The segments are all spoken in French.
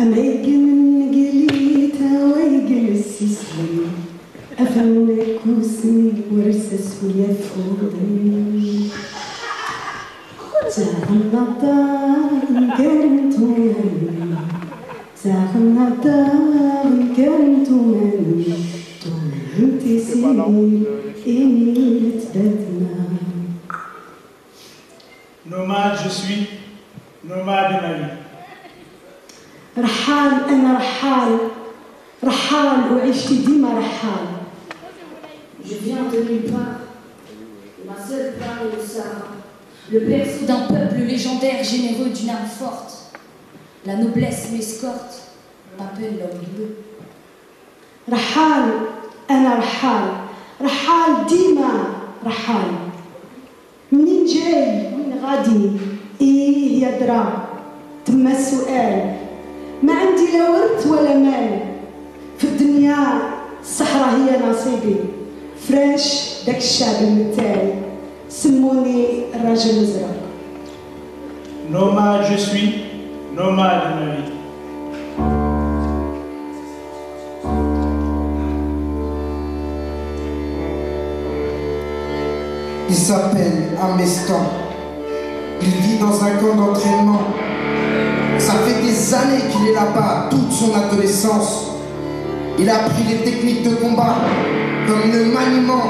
أميقن قليتا ويقن السيسلي أفنك وسني ورسس ويفوضني تاهم نضار كنتو مني تاهم نضار كنتو مني تومنتي سيني إني لتبدنا. Nomade je suis, nomade ma vie. رحال أنا رحال رحال وعشتي ديما رحال. Je viens de nulle part. Ma seule part est le Sahara. Le berceau d'un peuple légendaire, généreux, d'une âme forte. La noblesse m'escorte, m'appelle l'homme bleu. رحال أنا رحال رحال ديما رحال. منين جاي وين غادي إيه يا درا تما السؤال. ما عندي لا ورث ولا مال في الدنيا الصحراء هي نصيبي. فريش داك الشعب المثالي سموني الراجل الازرق. Nomade je suis, nomade ma vie. Il s'appelle Amestan. Il vit dans un camp d'entraînement. Ça fait des années qu'il est là-bas, toute son adolescence. Il a appris les techniques de combat, comme le maniement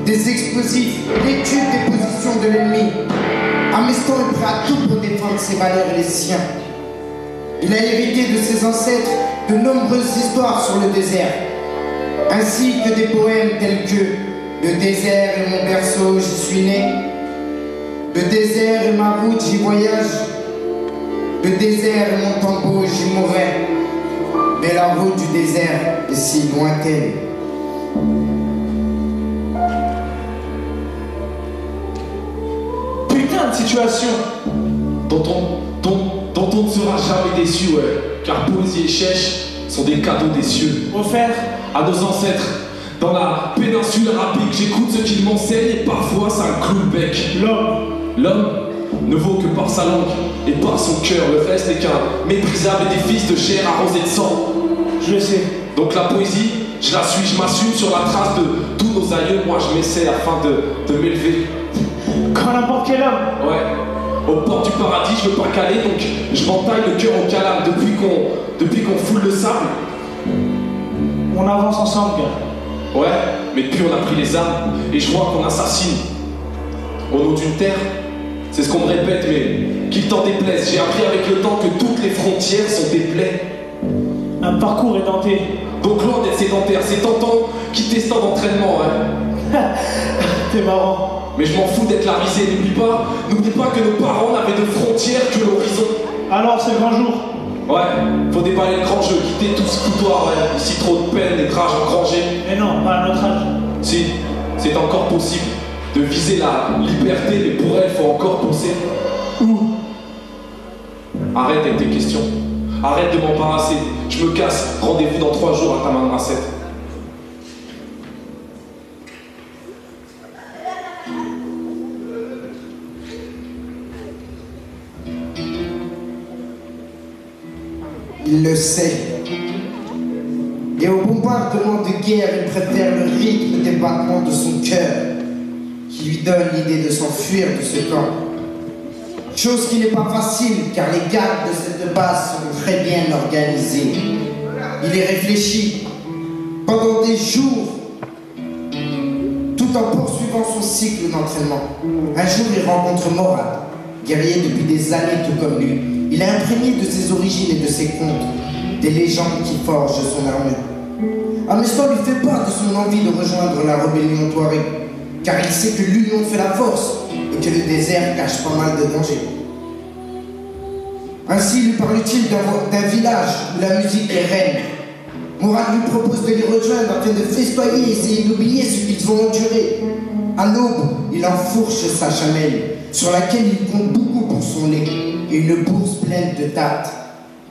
des explosifs, l'étude des positions de l'ennemi. Amestan est prêt à tout pour défendre ses valeurs et les siens. Il a hérité de ses ancêtres de nombreuses histoires sur le désert, ainsi que des poèmes tels que le désert est mon berceau, j'y suis né. Le désert est ma route, j'y voyage. Le désert est mon tombeau, j'y mourrai. Mais la route du désert est si lointaine. Putain de situation dont on ne sera jamais déçu, ouais. Car poésie et chèche sont des cadeaux des cieux. offert À nos ancêtres, dans la péninsule arabique, j'écoute ce qu'ils m'enseignent et parfois ça me cloue le bec. L'homme ne vaut que par sa langue et par son cœur. Le reste n'est qu'un méprisable édifice de chair arrosé de sang. Je le sais. Donc la poésie, je la suis, je m'assume sur la trace de tous nos aïeux. Moi je m'essaie afin de m'élever. Quand n'importe quel homme. Ouais, aux portes du paradis, je veux pas caler, donc je m'entaille le cœur au calame. Depuis qu'on foule le sable. On avance ensemble, gars. Ouais, mais depuis on a pris les armes et je vois qu'on assassine. Au nom d'une terre, c'est ce qu'on me répète, mais qu'il t'en déplaise. J'ai appris avec le temps que toutes les frontières sont des plaies. Un parcours édenté. Donc loin d'être sédentaire, c'est tentant quitter ce temps d'entraînement, ouais. T'es marrant. Mais je m'en fous d'être la risée, n'oublie pas que nos parents n'avaient de frontières que l'horizon. Alors c'est le grand jour. Ouais, faut déballer le grand jeu, quitter tout ce foutoir, ouais. Ici trop de peine et de rage engrangée. Mais non, pas à notre âge. Si, c'est encore possible de viser la liberté, mais pour elle, faut encore penser. Où? Arrête avec tes questions. Arrête de m'embarrasser. Je me casse. Rendez-vous dans 3 jours à ta main de Racette. Il le sait. Et au bombardement de guerre, il préfère le rythme des battements de son cœur, qui lui donne l'idée de s'enfuir de ce camp. Chose qui n'est pas facile, car les gardes de cette base sont très bien organisés. Il y réfléchit pendant des jours, tout en poursuivant son cycle d'entraînement. Un jour, il rencontre Morad, guerrier depuis des années tout comme lui. Il est imprégné de ses origines et de ses contes, des légendes qui forgent son armure. Amestan lui fait part de son envie de rejoindre la rébellion Touareg, car il sait que l'union fait la force et que le désert cache pas mal de dangers. Ainsi lui parle-t-il d'un village où la musique est reine. Morad lui propose de les rejoindre afin de festoyer et essayer d'oublier ce qu'ils ont enduré. À l'aube, il enfourche sa chamelle, sur laquelle il compte beaucoup pour son lait, et une bourse pleine de dattes.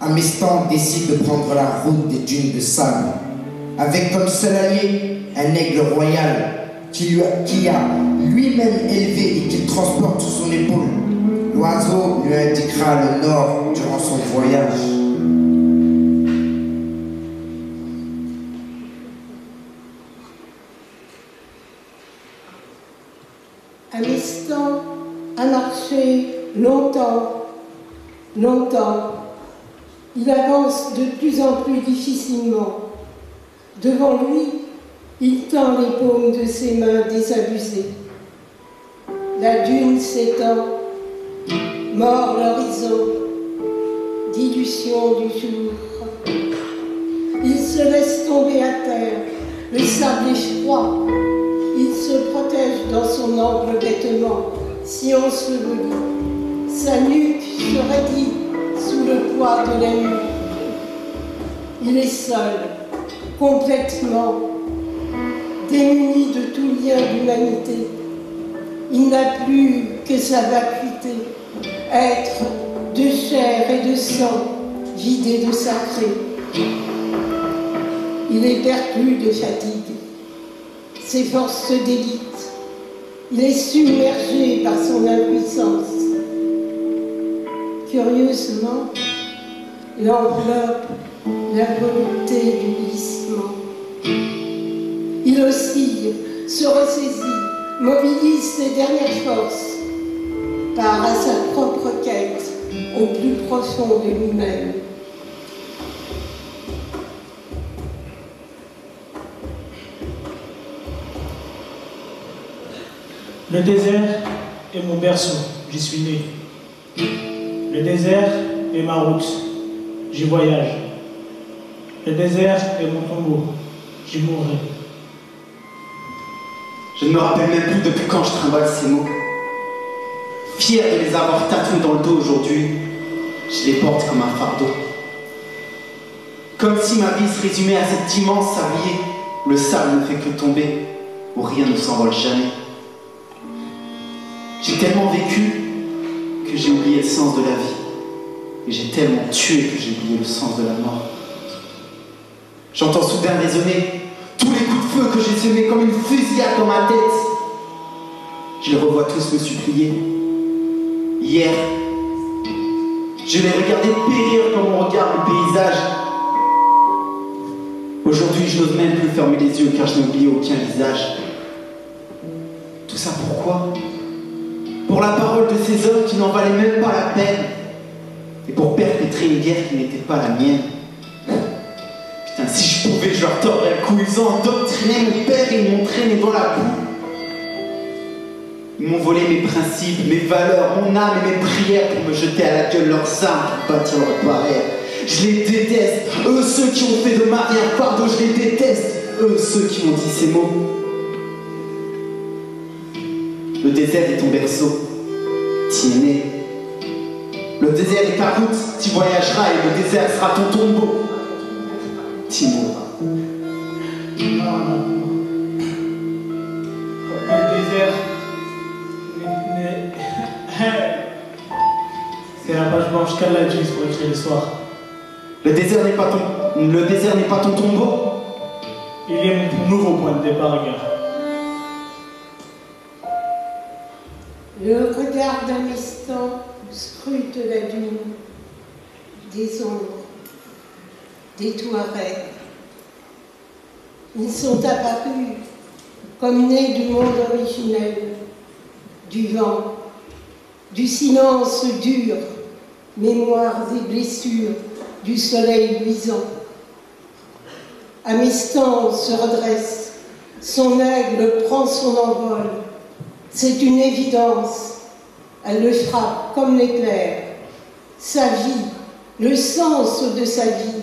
Amestan décide de prendre la route des dunes de sable, avec comme seul allié un aigle royal qui a lui-même élevé et qu'il transporte sur son épaule. L'oiseau lui indiquera le nord durant son voyage. a marché longtemps, longtemps. Il avance de plus en plus difficilement. Devant lui, il tend les paumes de ses mains désabusées. La dune s'étend, mord l'horizon, dilution du jour. Il se laisse tomber à terre, le sable est froid. Il se protège dans son ample vêtement, si enseveli. Sa nuque se raidit sous le poids de la nuit. Il est seul, complètement, démuni de tout lien d'humanité. Il n'a plus que sa vacuité, être de chair et de sang, vidé de sacré. Il est perdu de fatigue. Ses forces se délitent. Il est submergé par son impuissance. Curieusement, l'enveloppe la volonté du glissement. Il oscille, se ressaisit, mobilise ses dernières forces, part à sa propre quête au plus profond de lui-même. Le désert est mon berceau, j'y suis né. Le désert est ma route, j'y voyage. Le désert est mon tombeau, j'y mourrai. Je ne me rappelle même plus depuis quand je trimballe ces mots. Fier de les avoir tatoués dans le dos aujourd'hui, je les porte comme un fardeau. Comme si ma vie se résumait à cet immense sablier, le sable ne fait que tomber, où rien ne s'envole jamais. J'ai tellement vécu que j'ai oublié le sens de la vie. Et j'ai tellement tué que j'ai oublié le sens de la mort. J'entends soudain résonner tous les coups de feu que j'ai semés comme une fusillade dans ma tête. Je les revois tous me supplier. Hier, je les regardais périr comme on regarde le paysage. Aujourd'hui, je n'ose même plus fermer les yeux car je n'ai oublié aucun visage. Tout ça pourquoi ? Pour la parole de ces hommes qui n'en valaient même pas la peine. Et pour perpétrer une guerre qui n'était pas la mienne. Putain, si je pouvais, je leur tordrais le cou. Ils ont endoctriné mon père et ils m'ont traîné dans la boue. Ils m'ont volé mes principes, mes valeurs, mon âme et mes prières pour me jeter à la gueule leurs armes pour bâtir leur barrière. Je les déteste, eux ceux qui ont fait de ma vie un fardeau, je les déteste, eux ceux qui ont dit ces mots. Le désert est ton berceau, t'y es né. Le désert est ta route, t'y voyageras et le désert sera ton tombeau. T'y mourras. Le désert c'est la page blanche qu'Allah utilise pour écrire l'histoire. Le désert n'est pas ton tombeau. Il est mon nouveau point de départ, gars. Le regard d'un instant scrute la dune, des ombres, des Touaregs. Ils sont apparus comme nés du monde originel, du vent, du silence dur, mémoires et blessures du soleil luisant. Amistan se redresse, son aigle prend son envol. C'est une évidence, elle le frappe comme l'éclair. Sa vie, le sens de sa vie,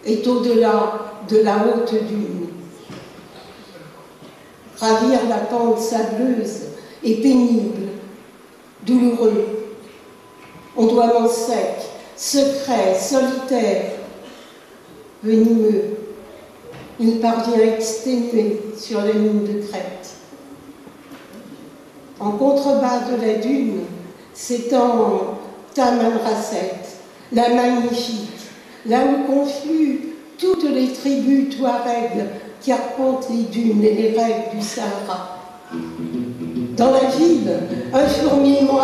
est au-delà de la haute dune. Gravir la pente sableuse est pénible, douloureux. Ondoiement sec, secret, solitaire, venimeux. Il parvient exténué sur les mines de crête. En contrebas de la dune s'étend Tamanrasset, la magnifique, là où confluent toutes les tribus touaregs qui arpentent les dunes et les règles du Sahara. Dans la ville, un fourmillement